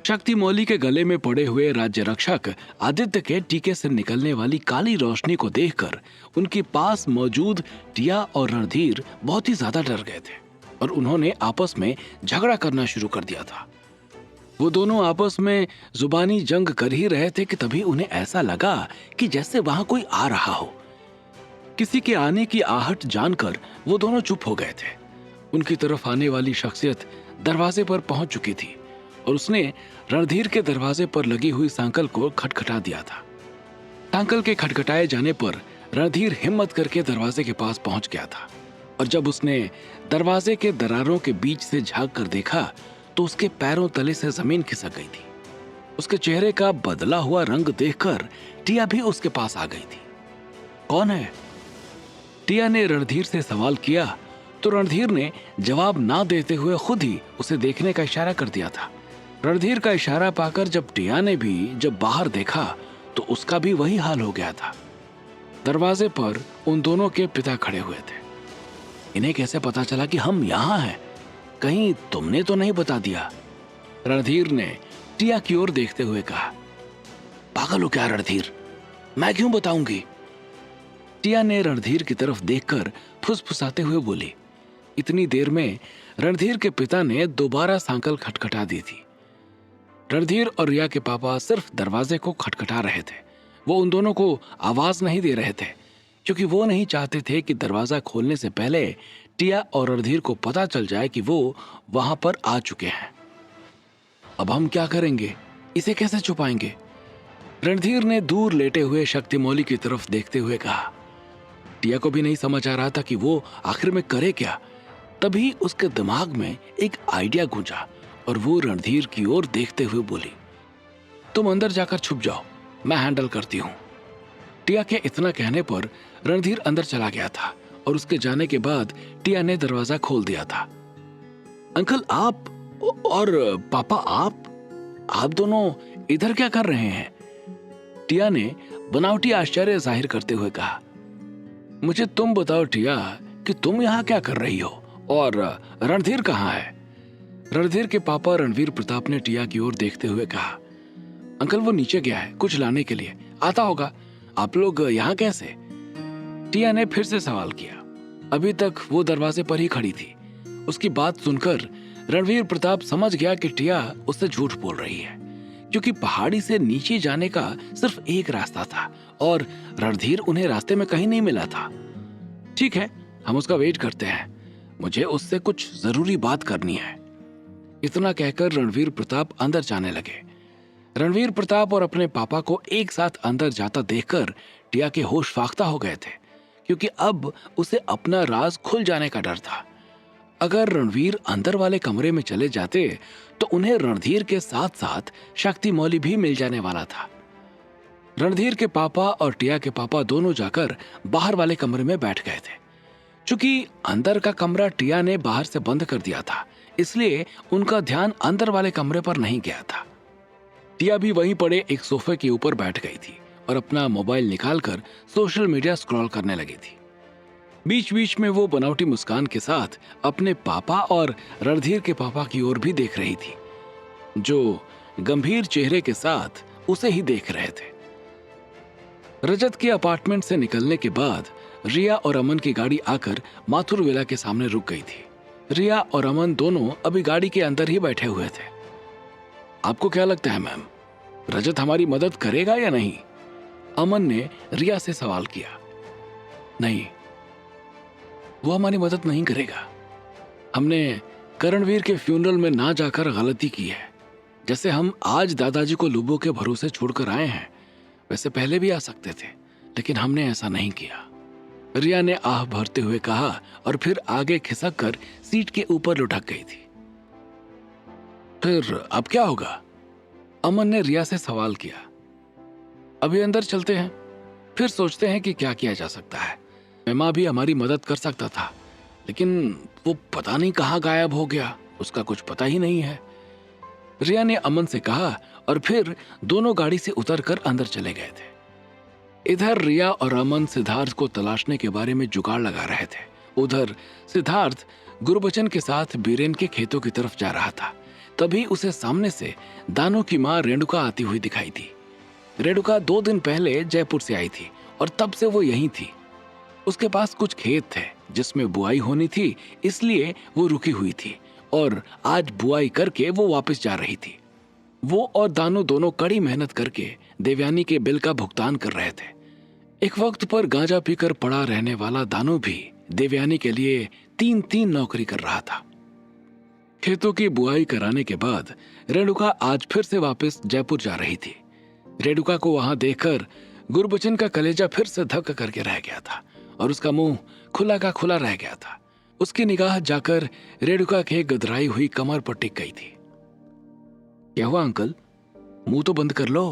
शक्ति मौली के गले में पड़े हुए राज्य रक्षक आदित्य के टीके से निकलने वाली काली रोशनी को देखकर उनके पास मौजूद टिया और रणधीर बहुत ही ज्यादा डर गए थे और उन्होंने आपस में झगड़ा करना शुरू कर दिया था। वो दोनों आपस में जुबानी जंग कर ही रहे थे कि तभी उन्हें ऐसा लगा कि जैसे वहां कोई आ रहा हो। किसी के आने की आहट जानकर वो दोनों चुप हो गए थे। उनकी तरफ आने वाली शख्सियत दरवाजे पर पहुंच चुकी थी और उसने रणधीर के दरवाजे पर लगी हुई सांकल को खटखटा दिया था। सांकल के खटखटाए जाने पर रणधीर हिम्मत करके दरवाजे के पास पहुंच गया था और जब उसने दरवाजे के दरारों के बीच से झांक कर देखा तो उसके पैरों तले से जमीन खिसक गई थी। उसके चेहरे का बदला हुआ रंग देखकर टिया भी उसके पास आ गई थी। कौन है? टिया ने रणधीर से सवाल किया तो रणधीर ने जवाब ना देते हुए खुद ही उसे देखने का इशारा कर दिया था। रणधीर का इशारा पाकर जब टिया ने भी जब बाहर देखा तो उसका भी वही हाल हो गया था। दरवाजे पर उन दोनों के पिता खड़े हुए थे। इन्हें कैसे पता चला कि हम यहां हैं? कहीं तुमने तो नहीं बता दिया? रणधीर ने टिया की ओर देखते हुए कहा। पागल हो क्या रणधीर? मैं क्यों बताऊंगी? टिया ने रणधीर की तरफ देखकर फुसफुसाते हुए बोली। इतनी देर में रणधीर के पिता ने दोबारा सांकल खटखटा दी थी। रणधीर और रिया के पापा सिर्फ दरवाजे को खटखटा रहे थे। वो उन दोनों को आवाज नहीं दे रहे थे क्योंकि वो नहीं चाहते थे कि दरवाजा खोलने से पहले टिया और रणधीर को पता चल जाए कि वो वहां पर आ चुके हैं। अब हम क्या करेंगे? इसे कैसे छुपाएंगे? रणधीर ने दूर लेटे हुए शक्तिमौली की तरफ देखते हुए कहा। टिया को भी नहीं समझ आ रहा था कि वो आखिर में करे क्या। तभी उसके दिमाग में एक आइडिया गूंजा और वो रणधीर की ओर देखते हुए बोली, तुम अंदर जाकर छुप जाओ, मैं हैंडल करती हूं। टिया के इतना कहने पर रणधीर अंदर चला गया था और उसके जाने के बाद टिया ने दरवाजा खोल दिया था। अंकल आप और पापा आप दोनों इधर क्या कर रहे हैं? टिया ने बनावटी आश्चर्य जाहिर करते हुए कहा। मुझे तुम बताओ टिया कि तुम यहाँ क्या कर रही हो और रणधीर कहाँ है? रणधीर के पापा रणवीर प्रताप ने टिया की ओर देखते हुए कहा। अंकल वो नीचे गया है कुछ लाने के लिए, आता होगा। आप लोग यहाँ कैसे? टिया ने फिर से सवाल किया। अभी तक वो दरवाजे पर ही खड़ी थी। उसकी बात सुनकर रणवीर प्रताप समझ गया कि टिया उससे झूठ बोल रही है क्योंकि पहाड़ी से नीचे जाने का सिर्फ एक रास्ता था और रणधीर उन्हें रास्ते में कहीं नहीं मिला था। ठीक है, हम उसका वेट करते हैं, मुझे उससे कुछ जरूरी बात करनी है। इतना कहकर रणवीर प्रताप अंदर जाने लगे। रणवीर प्रताप और अपने पापा को एक साथ अंदर जाता देखकर टिया के होश फाख्ता हो गए थे क्योंकि अब उसे अपना राज खुल जाने का डर था। अगर रणवीर अंदर वाले कमरे में चले जाते तो उन्हें रणधीर के साथ साथ शक्ति मौली भी मिल जाने वाला था। रणधीर के पापा और टिया के पापा दोनों जाकर बाहर वाले कमरे में बैठ गए थे। चूंकि अंदर का कमरा टिया ने बाहर से बंद कर दिया था, इसलिए उनका ध्यान अंदर वाले कमरे पर नहीं गया था। टिया भी वहीं पड़े एक सोफे के ऊपर बैठ गई थी और अपना मोबाइल निकालकर सोशल मीडिया स्क्रॉल करने लगी थी। बीच बीच में वो बनावटी मुस्कान के साथ अपने पापा और रणधीर के पापा की ओर भी देख रही थी, जो गंभीर चेहरे के साथ उसे ही देख रहे थे। रजत के अपार्टमेंट से निकलने के बाद रिया और अमन की गाड़ी आकर माथुर विला के सामने रुक गई थी। रिया और अमन दोनों अभी गाड़ी के अंदर ही बैठे हुए थे। आपको क्या लगता है मैम, रजत हमारी मदद करेगा या नहीं? अमन ने रिया से सवाल किया। नहीं, वो हमारी मदद नहीं करेगा। हमने करणवीर के फ्यूनरल में ना जाकर गलती की है। जैसे हम आज दादाजी को लुबो के भरोसे छोड़कर आए हैं, वैसे पहले भी आ सकते थे, लेकिन हमने ऐसा नहीं किया। रिया ने आह भरते हुए कहा और फिर आगे खिसक कर सीट के ऊपर लुढ़क गई थी। फिर अब क्या होगा? अमन ने रिया से सवाल किया। अभी अंदर चलते हैं, फिर सोचते हैं कि क्या किया जा सकता है। मेमा भी हमारी मदद कर सकता था, लेकिन वो पता नहीं कहाँ गायब हो गया, उसका कुछ पता ही नहीं है। रिया ने अमन से कहा और फिर दोनों गाड़ी से उतरकर अंदर चले गए थे। इधर रिया और अमन सिद्धार्थ को तलाशने के बारे में जुगाड़ लगा रहे थे। उधर सिद्धार्थ गुरबचन के साथ बीरेन के खेतों की तरफ जा रहा था। तभी उसे सामने से दानू की माँ रेणुका आती हुई दिखाई दी। रेणुका 2 दिन पहले जयपुर से आई थी और तब से वो यहीं थी। उसके पास कुछ खेत थे जिसमें बुआई होनी थी, इसलिए वो रुकी हुई थी और आज बुआई करके वो वापस जा रही थी। वो और दानू दोनों कड़ी मेहनत करके देवयानी के बिल का भुगतान कर रहे थे। एक वक्त पर गांजा पीकर पड़ा रहने वाला दानू भी देवयानी के लिए 3-3 नौकरी कर रहा था। खेतों की बुआई कराने के बाद रेणुका आज फिर से वापस जयपुर जा रही थी। रेणुका को वहां देखकर गुरबचन का कलेजा फिर से धक करके रह गया था और उसका मुंह खुला का खुला रह गया था। उसकी निगाह जाकर रेणुका के गदराई हुई कमर पर टिक गई थी। क्या हुआ अंकल, मुंह तो बंद कर लो।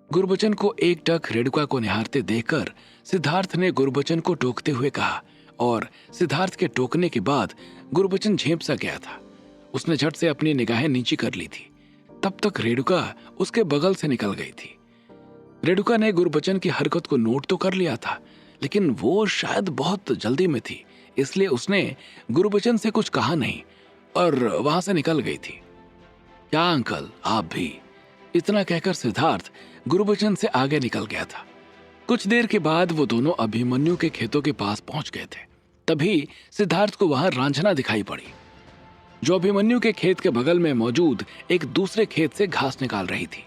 गुरबचन को एकटक रेणुका को निहारते देखकर सिद्धार्थ ने गुरबचन को टोकते हुए कहा और सिद्धार्थ के टोकने के बाद गुरबचन झेप सा गया था। उसने झट से अपनी निगाहें नीची कर ली थी। तब तक रेणुका उसके बगल से निकल गई थी। रेणुका ने गुरबचन की हरकत को नोट तो कर लिया था, लेकिन वो शायद बहुत जल्दी में थी, इसलिए उसने गुरबचन से कुछ कहा नहीं और वहां से निकल गई थी। क्या अंकल आप भी? इतना कहकर सिद्धार्थ गुरबचन से आगे निकल गया था। कुछ देर के बाद वो दोनों अभिमन्यु के खेतों के पास पहुंच गए थे। तभी सिद्धार्थ को वहां रांझना दिखाई पड़ी, जो अभिमन्यु के खेत के बगल में मौजूद एक दूसरे खेत से घास निकाल रही थी।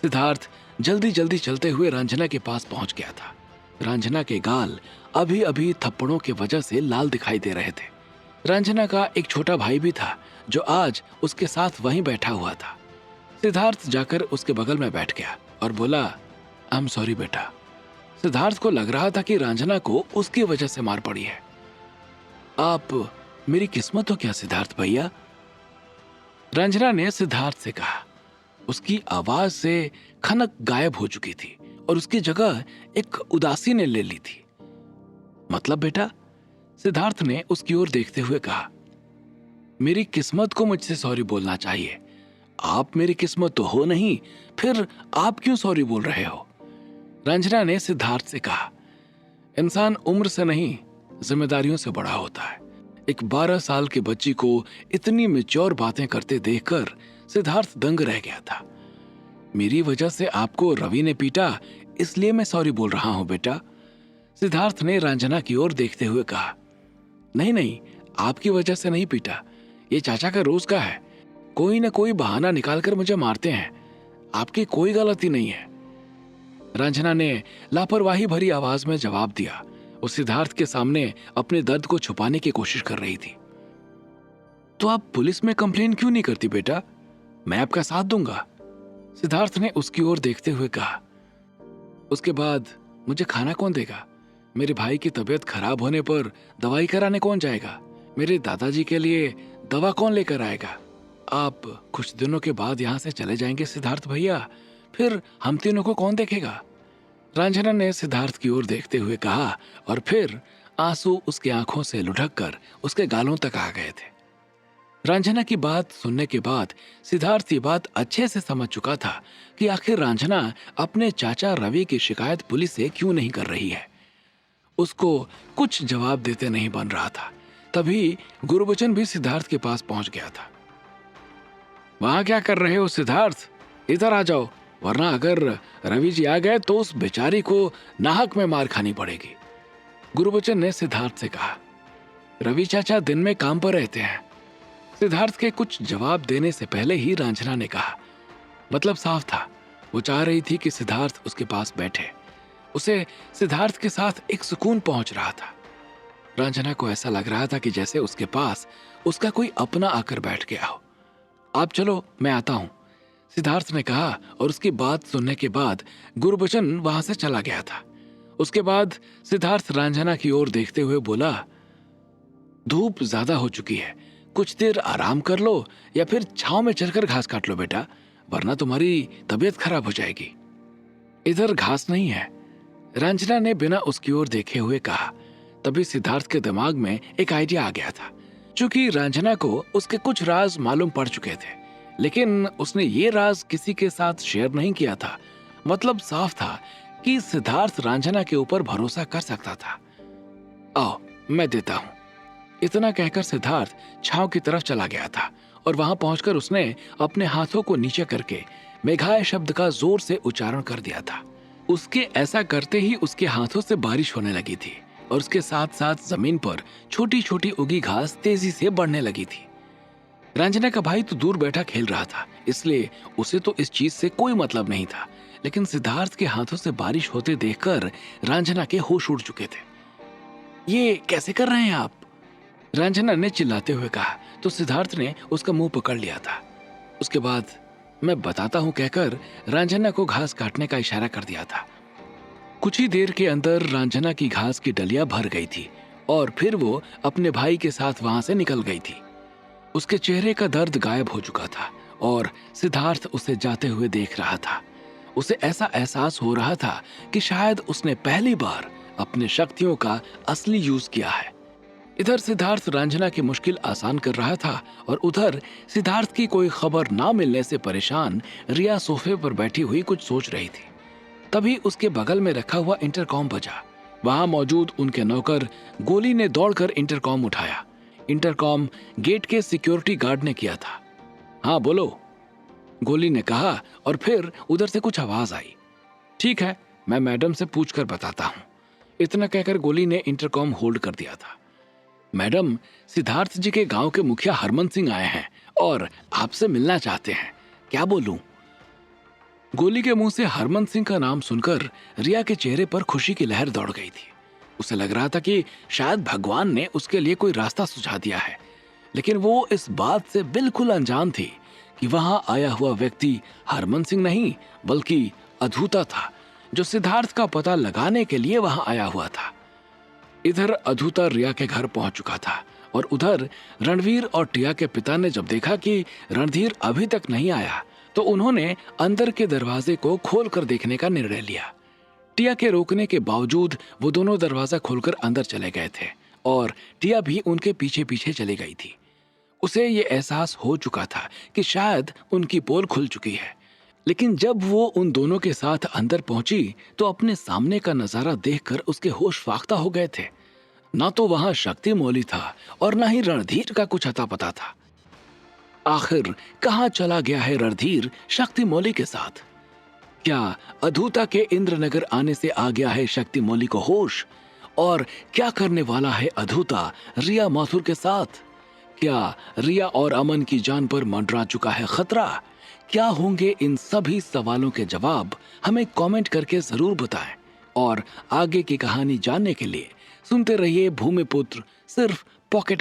सिद्धार्थ जल्दी जल्दी चलते हुए रांझना के पास पहुंच गया था। रांझना के गाल अभी अभी थप्पड़ों की वजह से लाल दिखाई दे रहे थे। रांझना का एक छोटा भाई भी था जो आज उसके साथ वहीं बैठा हुआ था। सिद्धार्थ जाकर उसके बगल में बैठ गया और बोला, आई एम सॉरी बेटा। सिद्धार्थ को लग रहा था कि रांझना को उसकी वजह से मार पड़ी है। आप मेरी किस्मत हो क्या सिद्धार्थ भैया? रांझना ने सिद्धार्थ से कहा। उसकी आवाज से खनक गायब हो चुकी थी और उसकी जगह एक उदासी ने ले ली थी। मतलब बेटा? सिद्धार्थ ने उसकी ओर देखते हुए कहा, मेरी किस्मत को मुझसे सॉरी बोलना चाहिए। आप मेरी किस्मत तो हो नहीं, फिर आप क्यों सॉरी बोल रहे हो? रंजना ने सिद्धार्थ से कहा, इंसान उम्र से नहीं जिम्मेदारियों से बड़ा होता है। एक 12 साल के बच्ची को इतनी मैच्योर बातें करते देखकर सिद्धार्थ दंग रह गया था। मेरी वजह से आपको रवि ने पीटा, इसलिए मैं सॉरी बोल रहा हूं बेटा। सिद्धार्थ ने रंजना की ओर देखते हुए कहा, नहीं नहीं, आपकी वजह से नहीं पीटा, ये चाचा का रोज का है। कोई ना कोई बहाना निकालकर मुझे मारते हैं, आपकी कोई गलती नहीं है। रंजना ने लापरवाही भरी आवाज में जवाब दिया। वो सिद्धार्थ के सामने अपने दर्द को छुपाने की कोशिश कर रही थी। तो आप पुलिस में कंप्लेन क्यों नहीं करती बेटा? मैं आपका साथ दूंगा, सिद्धार्थ ने उसकी ओर देखते हुए कहा। उसके बाद मुझे खाना कौन देगा? मेरे भाई की तबीयत खराब होने पर दवाई कराने कौन जाएगा? मेरे दादाजी के लिए दवा कौन लेकर आएगा? आप कुछ दिनों के बाद यहाँ से चले जाएंगे सिद्धार्थ भैया, फिर हम तीनों को कौन देखेगा? रंजना ने सिद्धार्थ की ओर देखते हुए कहा और फिर आंसू उसकी आंखों से लुढ़क कर उसके गालों तक आ गए थे। रंजना की बात सुनने के बाद सिद्धार्थ ये बात अच्छे से समझ चुका था कि आखिर रंजना अपने चाचा रवि की शिकायत पुलिस से क्यों नहीं कर रही है। उसको कुछ जवाब देते नहीं बन रहा था। तभी गुरबचन भी सिद्धार्थ के पास पहुंच गया था। वहां क्या कर रहे हो सिद्धार्थ? इधर आ जाओ, वरना अगर रवि जी आ गए तो उस बेचारी को नाहक में मार खानी पड़ेगी, गुरबचन ने सिद्धार्थ से कहा। रवि चाचा दिन में काम पर रहते हैं, सिद्धार्थ के कुछ जवाब देने से पहले ही रंजना ने कहा। मतलब साफ था, वो चाह रही थी कि सिद्धार्थ उसके पास बैठे। उसे सिद्धार्थ के साथ एक सुकून पहुंच रहा था। रंजना को ऐसा लग रहा था कि जैसे उसके पास उसका कोई अपना आकर बैठ गया हो। आप चलो, मैं आता हूं, सिद्धार्थ ने कहा और उसकी बात सुनने के बाद गुरबचन वहां से चला गया था। उसके बाद सिद्धार्थ रंजना की ओर देखते हुए बोला, धूप ज्यादा हो चुकी है, कुछ देर आराम कर लो या फिर छांव में चलकर घास काट लो बेटा, वरना तुम्हारी तबीयत खराब हो जाएगी। इधर घास नहीं है, रंजना ने बिना उसकी ओर देखे हुए कहा। तभी सिद्धार्थ के दिमाग में एक आइडिया आ गया था। चूंकि रंजना को उसके कुछ राज मालूम पड़ चुके थे, लेकिन उसने ये राज किसी के साथ शेयर नहीं किया था। मतलब साफ था कि सिद्धार्थ रंजना के ऊपर भरोसा कर सकता था। आओ, मैं देता हूं। इतना कहकर सिद्धार्थ छांव की तरफ चला गया था और वहां पहुंचकर उसने अपने हाथों को नीचे करके मेघाय शब्द का जोर से उच्चारण कर दिया था। उसके ऐसा करते ही उसके हाथों से बारिश होने लगी थी और उसके साथ साथ जमीन पर छोटी छोटी उगी घास तेजी से बढ़ने लगी थी। रंजना का भाई तो दूर बैठा खेल रहा था, इसलिए उसे तो इस चीज से कोई मतलब नहीं था, लेकिन सिद्धार्थ के हाथों से बारिश होते देखकर रंजना के होश उड़ चुके थे। ये कैसे कर रहे हैं आप? रंजना ने चिल्लाते हुए कहा तो सिद्धार्थ ने उसका मुंह पकड़ लिया था। उसके बाद मैं बताता हूं कहकर रंजना को घास काटने का इशारा कर दिया था। कुछ ही देर के अंदर रंजना की घास की डलियां भर गई थी और फिर वो अपने भाई के साथ वहां से निकल गई थी। उसके चेहरे का दर्द गायब हो चुका था और सिद्धार्थ उसे जाते हुए देख रहा था। उसे ऐसा एहसास हो रहा था कि शायद उसने पहली बार अपने शक्तियों का असली यूज किया है। इधर सिद्धार्थ रंजना की मुश्किल आसान कर रहा था और उधर सिद्धार्थ की कोई खबर ना मिलने से परेशान रिया सोफे पर बैठी हुई कुछ सोच रही थी। तभी उसके बगल में रखा हुआ इंटरकॉम बजा। वहां मौजूद उनके नौकर गोली ने दौड़कर इंटरकॉम उठाया। इंटरकॉम गेट के सिक्योरिटी गार्ड ने किया था। हाँ बोलो, गोली ने कहा और फिर उधर से कुछ आवाज आई। ठीक है, मैं मैडम से पूछकर बताता हूँ। इतना कहकर गोली ने इंटरकॉम होल्ड कर दिया था। मैडम, सिद्धार्थ जी के गांव के मुखिया हरमन सिंह आए हैं और आपसे मिलना चाहते हैं। क्या बोलूं? गोली के मुंह से हरमन सिंह का नाम सुनकर रिया के चेहरे पर खुशी की लहर दौड़ गई थी। उसे लग रहा था कि शायद भगवान ने उसके लिए कोई रास्ता सुझा दिया है, लेकिन वो इस बात से बिल्कुल अनजान थी कि वहां आया हुआ व्यक्ति हरमन सिंह नहीं बल्कि अधूता था, जो सिद्धार्थ का पता लगाने के लिए वहां आया हुआ था। इधर अधूता रिया के घर पहुंच चुका था और उधर रणवीर और टिया के पिता ने जब देखा कि रणधीर अभी तक नहीं आया तो उन्होंने अंदर के दरवाजे को खोलकर देखने का निर्णय लिया। टिया के रोकने के बावजूद वो दोनों दरवाजा खोलकर अंदर चले गए थे और टिया भी उनके पीछे पीछे चली गई थी। उसे ये एहसास हो चुका था कि शायद उनकी पोल खुल चुकी है, लेकिन जब वो उन दोनों के साथ अंदर पहुंची तो अपने सामने का नजारा देखकर उसके होश फाख्ता हो गए थे। ना तो वहां शक्ति मौली था और ना ही रणधीर का कुछ अता पता था। आखिर कहां चला गया है रणधीर शक्ति मौली के साथ? क्या अधूता के इंद्रनगर आने से आ गया है शक्ति मौली को होश? और क्या करने वाला है अधूता रिया माथुर के साथ? क्या रिया और अमन की जान पर मंडरा चुका है खतरा? क्या होंगे इन सभी सवालों के जवाब? हमें कमेंट करके जरूर बताएं और आगे की कहानी जानने के लिए सुनते रहिए भूमिपुत्र सिर्फ पॉकेट